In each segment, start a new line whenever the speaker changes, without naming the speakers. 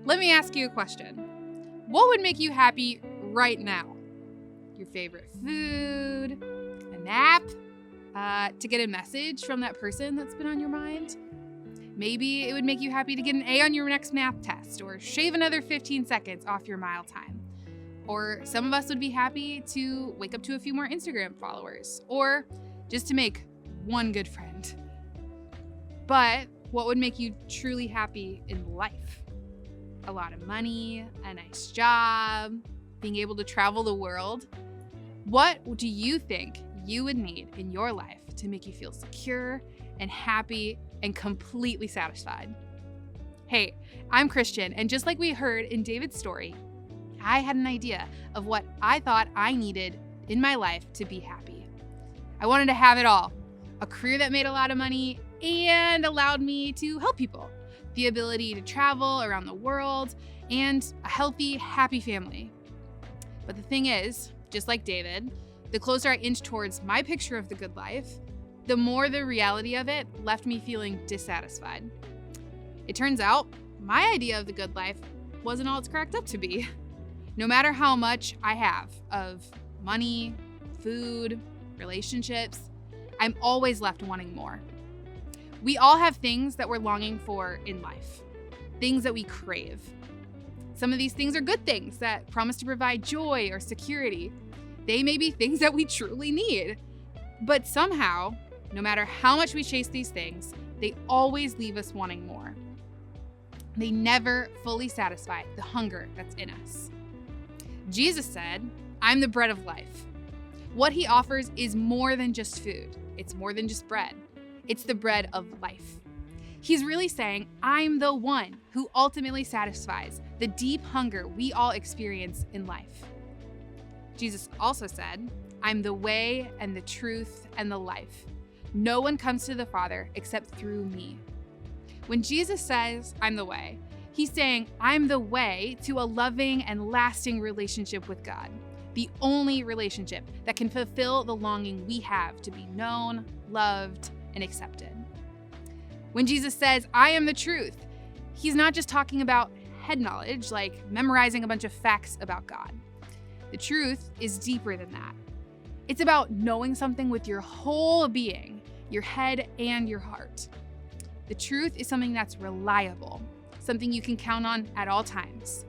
Let me ask you a question. What would make you happy right now? Your favorite food, a nap, to get a message from that person that's been on your mind? Maybe it would make you happy to get an A on your next math test or shave another 15 seconds off your mile time. Or some of us would be happy to wake up to a few more Instagram followers or just to make one good friend. But what would make you truly happy in life? A lot of money, a nice job, being able to travel the world. What do you think you would need in your life to make you feel secure and happy and completely satisfied? Hey, I'm Christian, and just like we heard in David's story, I had an idea of what I thought I needed in my life to be happy. I wanted to have it all: a career that made a lot of money and allowed me to help people, the ability to travel around the world, and a healthy, happy family. But the thing is, just like David, the closer I inched towards my picture of the good life, the more the reality of it left me feeling dissatisfied. It turns out, my idea of the good life wasn't all it's cracked up to be. No matter how much I have of money, food, relationships, I'm always left wanting more. We all have things that we're longing for in life, things that we crave. Some of these things are good things that promise to provide joy or security. They may be things that we truly need. But somehow, no matter how much we chase these things, they always leave us wanting more. They never fully satisfy the hunger that's in us. Jesus said, "I'm the bread of life." What he offers is more than just food. It's more than just bread. It's the bread of life. He's really saying, I'm the one who ultimately satisfies the deep hunger we all experience in life. Jesus also said, "I'm the way and the truth and the life. No one comes to the Father except through me." When Jesus says, "I'm the way," he's saying, I'm the way to a loving and lasting relationship with God, the only relationship that can fulfill the longing we have to be known, loved, and accepted. When Jesus says, "I am the truth," he's not just talking about head knowledge, like memorizing a bunch of facts about God. The truth is deeper than that. It's about knowing something with your whole being, your head and your heart. The truth is something that's reliable, something you can count on at all times.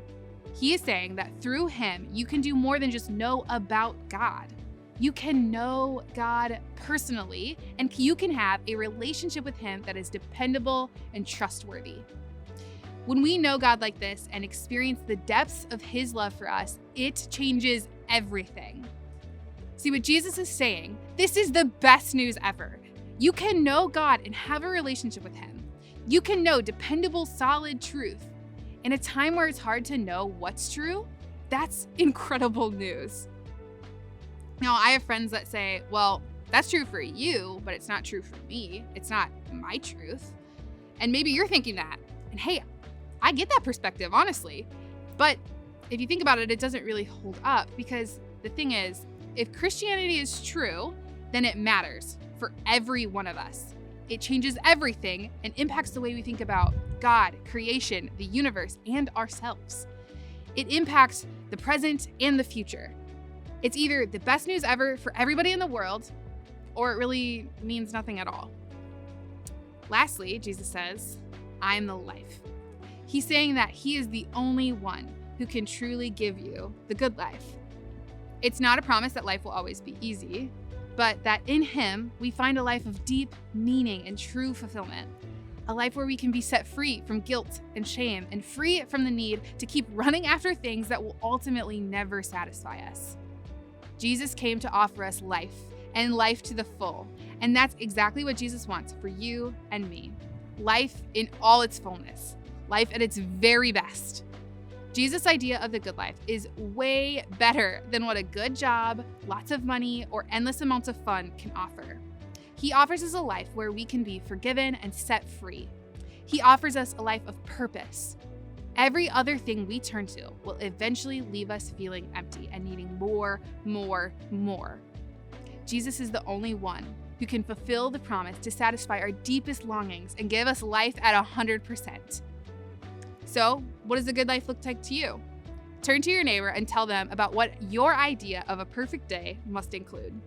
He is saying that through him, you can do more than just know about God. You can know God personally, and you can have a relationship with him that is dependable and trustworthy. When we know God like this and experience the depths of his love for us, it changes everything. See, what Jesus is saying, this is the best news ever. You can know God and have a relationship with him. You can know dependable, solid truth. In a time where it's hard to know what's true, that's incredible news. Now, I have friends that say, well, that's true for you, but it's not true for me. It's not my truth. And maybe you're thinking that. And hey, I get that perspective, honestly. But if you think about it, it doesn't really hold up, because the thing is, if Christianity is true, then it matters for every one of us. It changes everything and impacts the way we think about God, creation, the universe, and ourselves. It impacts the present and the future. It's either the best news ever for everybody in the world, or it really means nothing at all. Lastly, Jesus says, "I am the life." He's saying that he is the only one who can truly give you the good life. It's not a promise that life will always be easy, but that in him, we find a life of deep meaning and true fulfillment. A life where we can be set free from guilt and shame and free from the need to keep running after things that will ultimately never satisfy us. Jesus came to offer us life, and life to the full. And that's exactly what Jesus wants for you and me. Life in all its fullness. Life at its very best. Jesus' idea of the good life is way better than what a good job, lots of money, or endless amounts of fun can offer. He offers us a life where we can be forgiven and set free. He offers us a life of purpose. Every other thing we turn to will eventually leave us feeling empty and needing more. Jesus is the only one who can fulfill the promise to satisfy our deepest longings and give us life at 100%. So, what does a good life look like to you? Turn to your neighbor and tell them about what your idea of a perfect day must include.